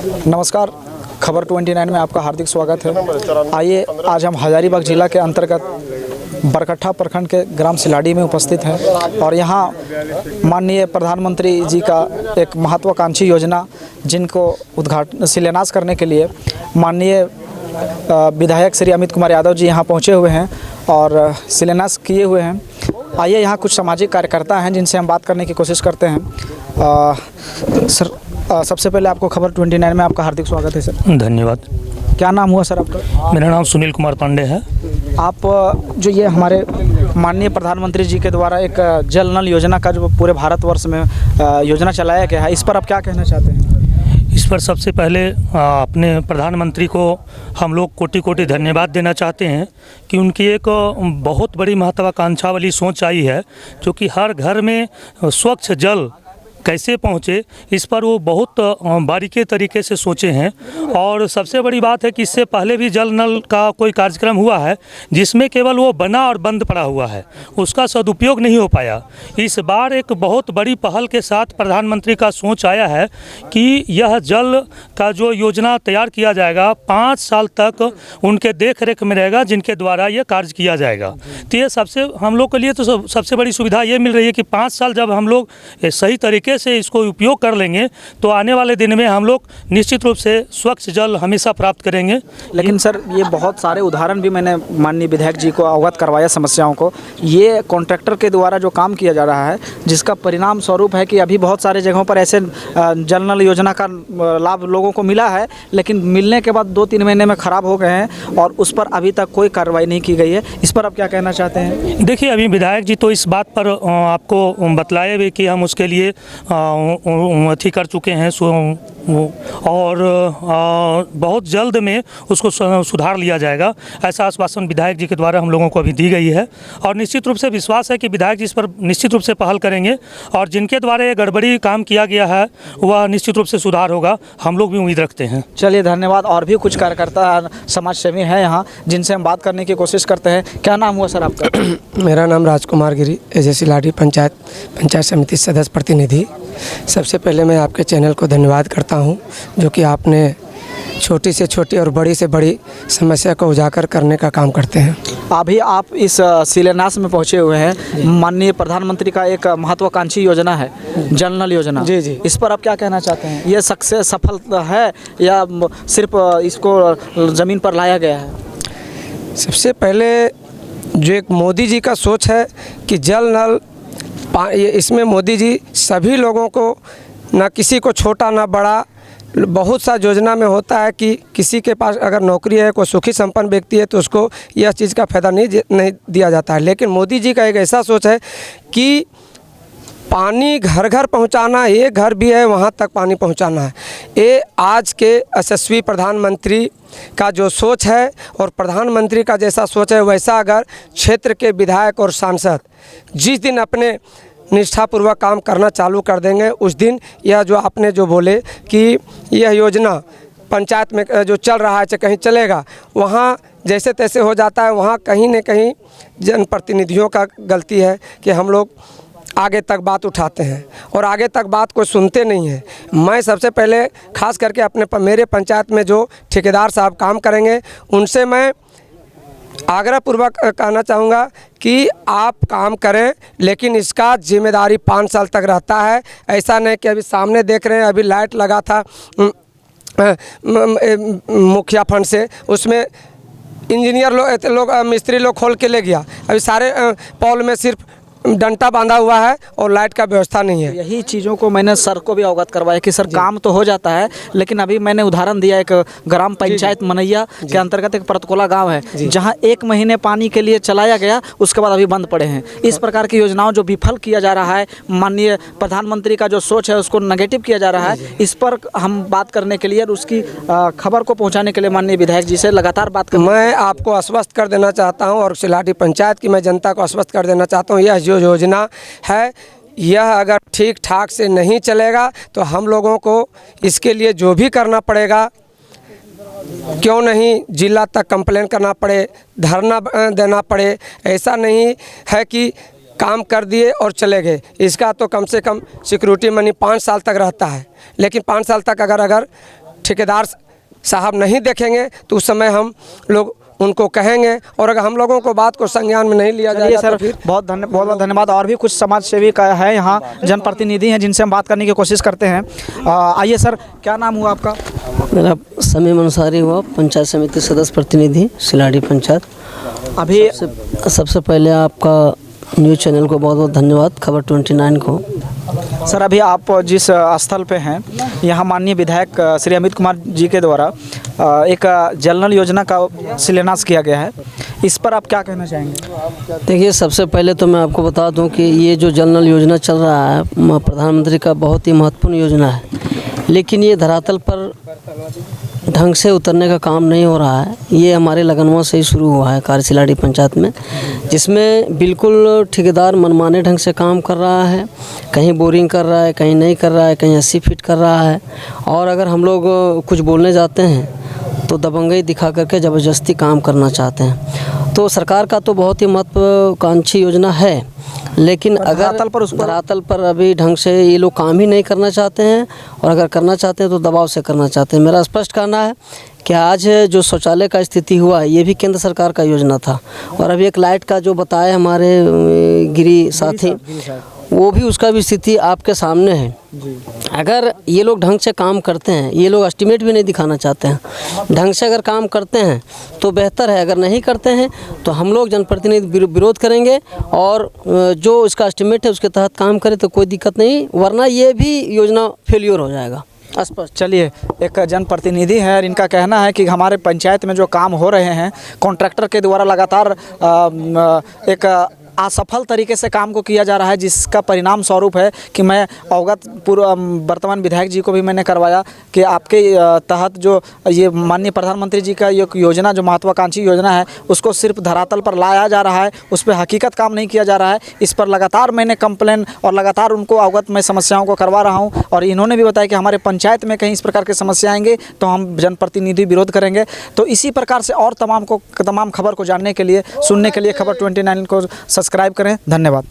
नमस्कार, खबर 29 में आपका हार्दिक स्वागत है। आइए, आज हम हजारीबाग जिला के अंतर्गत बरकट्ठा प्रखंड के ग्राम सिलाडी में उपस्थित हैं और यहाँ माननीय प्रधानमंत्री जी का एक महत्वाकांक्षी योजना जिनको उद्घाटन शिलान्यास करने के लिए माननीय विधायक श्री अमित कुमार यादव जी यहाँ पहुँचे हुए हैं और शिलान्यास किए हुए हैं। आइए, यहाँ कुछ सामाजिक कार्यकर्ता हैं जिनसे हम बात करने की कोशिश करते हैं। सर, सबसे पहले आपको खबर 29 में आपका हार्दिक स्वागत है सर। धन्यवाद। क्या नाम हुआ सर आपका? मेरा नाम सुनील कुमार पांडे है। आप जो ये हमारे माननीय प्रधानमंत्री जी के द्वारा एक जल नल योजना का जो पूरे भारतवर्ष में योजना चलाया गया है, इस पर आप क्या कहना चाहते हैं? इस पर सबसे पहले अपने प्रधानमंत्री को हम लोग कोटि कोटि धन्यवाद देना चाहते हैं कि उनकी एक बहुत बड़ी महत्वाकांक्षा वाली सोच आई है, जो कि हर घर में स्वच्छ जल कैसे पहुँचे, इस पर वो बहुत बारीकी तरीके से सोचे हैं। और सबसे बड़ी बात है कि इससे पहले भी जल नल का कोई कार्यक्रम हुआ है जिसमें केवल वो बना और बंद पड़ा हुआ है, उसका सदुपयोग नहीं हो पाया। इस बार एक बहुत बड़ी पहल के साथ प्रधानमंत्री का सोच आया है कि यह जल का जो योजना तैयार किया जाएगा 5 साल तक उनके देख रेख में रहेगा, जिनके द्वारा ये कार्य किया जाएगा। तो ये सबसे हम लोग के लिए तो सबसे बड़ी सुविधा ये मिल रही है कि 5 साल जब हम लोग सही तरीके से इसको उपयोग कर लेंगे तो आने वाले दिन में हम लोग निश्चित रूप से स्वच्छ जल हमेशा प्राप्त करेंगे। लेकिन सर, ये बहुत सारे उदाहरण भी मैंने माननीय विधायक जी को अवगत करवाया समस्याओं को। ये कॉन्ट्रैक्टर के द्वारा जो काम किया जा रहा है, जिसका परिणाम स्वरूप है कि अभी बहुत सारे जगहों पर ऐसे जल नल योजना का लाभ लोगों को मिला है, लेकिन मिलने के बाद 2-3 महीने में ख़राब हो गए हैं और उस पर अभी तक कोई कार्रवाई नहीं की गई है। इस पर आप क्या कहना चाहते हैं? देखिए, अभी विधायक जी तो इस बात पर आपको बतलाए भी कि हम उसके लिए अथी कर चुके हैं और बहुत जल्द में उसको सुधार लिया जाएगा, ऐसा आश्वासन विधायक जी के द्वारा हम लोगों को अभी दी गई है। और निश्चित रूप से विश्वास है कि विधायक जी इस पर निश्चित रूप से पहल करेंगे और जिनके द्वारा ये गड़बड़ी काम किया गया है वह निश्चित रूप से सुधार होगा, हम लोग भी उम्मीद रखते हैं। चलिए, धन्यवाद। और भी कुछ कार्यकर्ता समाज सेवी हैं यहाँ जिनसे हम बात करने की कोशिश करते हैं। क्या नाम हुआ सर आपका? मेरा नाम राजकुमार गिरी, एजे सिलाडी पंचायत समिति सदस्य प्रतिनिधि। सबसे पहले मैं आपके चैनल को धन्यवाद करता हूं, जो कि आपने छोटी से छोटी और बड़ी से बड़ी समस्या को उजागर करने का काम करते हैं। अभी आप इस शिलान्यास में पहुंचे हुए हैं। माननीय प्रधानमंत्री का एक महत्वाकांक्षी योजना है जल नल योजना। जी जी। इस पर आप क्या कहना चाहते हैं? ये सक्सेस सफल है या सिर्फ इसको ज़मीन पर लाया गया है? सबसे पहले जो एक मोदी जी का सोच है कि जल नल, इसमें मोदी जी सभी लोगों को, ना किसी को छोटा ना बड़ा, बहुत सा योजना में होता है कि किसी के पास अगर नौकरी है, कोई सुखी संपन्न व्यक्ति है तो उसको यह चीज़ का फ़ायदा नहीं दिया जाता है। लेकिन मोदी जी का एक ऐसा सोच है कि पानी घर घर पहुंचाना, एक घर भी है वहां तक पानी पहुंचाना है। ये आज के यशस्वी प्रधानमंत्री का जो सोच है और प्रधानमंत्री का जैसा सोच है, वैसा अगर क्षेत्र के विधायक और सांसद जिस दिन अपने निष्ठापूर्वक काम करना चालू कर देंगे, उस दिन यह जो आपने जो बोले कि यह योजना पंचायत में जो चल रहा है चाहे कहीं चलेगा, वहाँ जैसे तैसे हो जाता है। वहाँ कहीं न कहीं जनप्रतिनिधियों का गलती है कि हम लोग आगे तक बात उठाते हैं और आगे तक बात कोई सुनते नहीं है। मैं सबसे पहले खास करके मेरे पंचायत में जो ठेकेदार साहब काम करेंगे, उनसे मैं आग्रहपूर्वक कहना चाहूँगा कि आप काम करें, लेकिन इसका जिम्मेदारी 5 साल तक रहता है। ऐसा नहीं कि अभी सामने देख रहे हैं, अभी लाइट लगा था मुखिया फंड से, उसमें इंजीनियर लोग मिस्त्री लोग खोल के ले गया। अभी सारे पॉल में सिर्फ डंटा बांधा हुआ है और लाइट का व्यवस्था नहीं है। यही चीज़ों को मैंने सर को भी अवगत करवाया कि सर काम तो हो जाता है, लेकिन अभी मैंने उदाहरण दिया एक ग्राम पंचायत मनैया के अंतर्गत एक परतकोला गांव है जहां 1 महीने पानी के लिए चलाया गया, उसके बाद अभी बंद पड़े हैं। इस प्रकार की योजनाओं जो विफल किया जा रहा है, माननीय प्रधानमंत्री का जो सोच है उसको नेगेटिव किया जा रहा है। इस पर हम बात करने के लिए और उसकी खबर को पहुँचाने के लिए माननीय विधायक जी से लगातार बात कर, मैं आपको आश्वस्त कर देना चाहता हूँ और सिलाडी पंचायत की मैं जनता को आश्वस्त कर देना चाहता हूँ, यह जो योजना है, यह अगर ठीक ठाक से नहीं चलेगा तो हम लोगों को इसके लिए जो भी करना पड़ेगा, क्यों नहीं जिला तक कंप्लेन करना पड़े, धरना देना पड़े। ऐसा नहीं है कि काम कर दिए और चले गए। इसका तो कम से कम सिक्योरिटी मनी 5 साल तक रहता है, लेकिन 5 साल तक अगर ठेकेदार साहब नहीं देखेंगे तो उस समय हम लोग उनको कहेंगे, और अगर हम लोगों को बात को संज्ञान में नहीं लिया जाएगा सर तो फिर बहुत बहुत धन्यवाद। और भी कुछ समाज सेवी का है यहाँ, जनप्रतिनिधि हैं जिनसे हम बात करने की कोशिश करते हैं। आइए सर, क्या नाम हुआ आपका? मेरा समीम अंसारी हुआ, पंचायत समिति सदस्य प्रतिनिधि सिलाड़ी पंचायत। अभी सबसे पहले आपका न्यूज़ चैनल को बहुत बहुत धन्यवाद, खबर 29 को। सर अभी आप जिस स्थल पे हैं, यहाँ माननीय विधायक श्री अमित कुमार जी के द्वारा एक जल नल योजना का शिलान्यास किया गया है, इस पर आप क्या कहना चाहेंगे? देखिए, सबसे पहले तो मैं आपको बता दूं कि ये जो जल नल योजना चल रहा है प्रधानमंत्री का बहुत ही महत्वपूर्ण योजना है, लेकिन ये धरातल पर ढंग से उतरने का काम नहीं हो रहा है। ये हमारे लगनवा से ही शुरू हुआ है कार्य सिलाड़ी पंचायत में, जिसमें बिल्कुल ठेकेदार मनमाने ढंग से काम कर रहा है। कहीं बोरिंग कर रहा है, कहीं नहीं कर रहा है, कहीं 80 फीट कर रहा है, और अगर हम लोग कुछ बोलने जाते हैं तो दबंगई दिखा करके ज़बरदस्ती काम करना चाहते हैं। तो सरकार का तो बहुत ही महत्वाकांक्षी योजना है, लेकिन अगर धरातल पर अभी ढंग से ये लोग काम ही नहीं करना चाहते हैं, और अगर करना चाहते हैं तो दबाव से करना चाहते हैं। मेरा स्पष्ट कहना है कि आज जो शौचालय का स्थिति हुआ है, ये भी केंद्र सरकार का योजना था, और अभी एक लाइट का जो बताया हमारे गिरी साथी, वो भी उसका भी स्थिति आपके सामने है। अगर ये लोग ढंग से काम करते हैं, ये लोग एस्टिमेट भी नहीं दिखाना चाहते हैं, ढंग से अगर काम करते हैं तो बेहतर है, अगर नहीं करते हैं तो हम लोग जनप्रतिनिधि विरोध करेंगे, और जो इसका एस्टिमेट है उसके तहत काम करें तो कोई दिक्कत नहीं, वरना ये भी योजना फेल्योर हो जाएगा। चलिए, एक जनप्रतिनिधि है, इनका कहना है कि हमारे पंचायत में जो काम हो रहे हैं कॉन्ट्रैक्टर के द्वारा लगातार एक असफल तरीके से काम को किया जा रहा है, जिसका परिणाम स्वरूप है कि मैं अवगत पूर्व वर्तमान विधायक जी को भी मैंने करवाया कि आपके तहत जो ये माननीय प्रधानमंत्री जी का ये योजना, जो महत्वाकांक्षी योजना है, उसको सिर्फ धरातल पर लाया जा रहा है, उस पर हकीकत काम नहीं किया जा रहा है। इस पर लगातार मैंने कंप्लेन और लगातार उनको अवगत मैं समस्याओं को करवा रहा हूँ, और इन्होंने भी बताया कि हमारे पंचायत में कहीं इस प्रकार की समस्या आएंगे तो हम जनप्रतिनिधि विरोध करेंगे। तो इसी प्रकार से और तमाम खबर को जानने के लिए, सुनने के लिए खबर 29 को सब्सक्राइब करें। धन्यवाद।